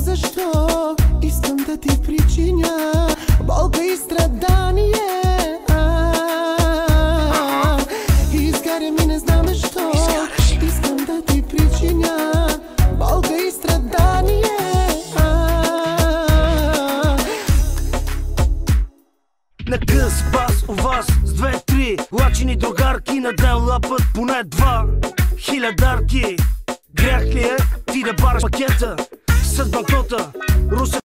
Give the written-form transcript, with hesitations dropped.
защо искам да ти причиня болка и страдание. Изгаря ми, не знам защо искам да ти причиня болка и страдание. На къс бас у вас с 2-3 лачени другарки, на ден лапът поне 2000 дарки. Грях ли е ти да бараш пакета с банкнота? Русе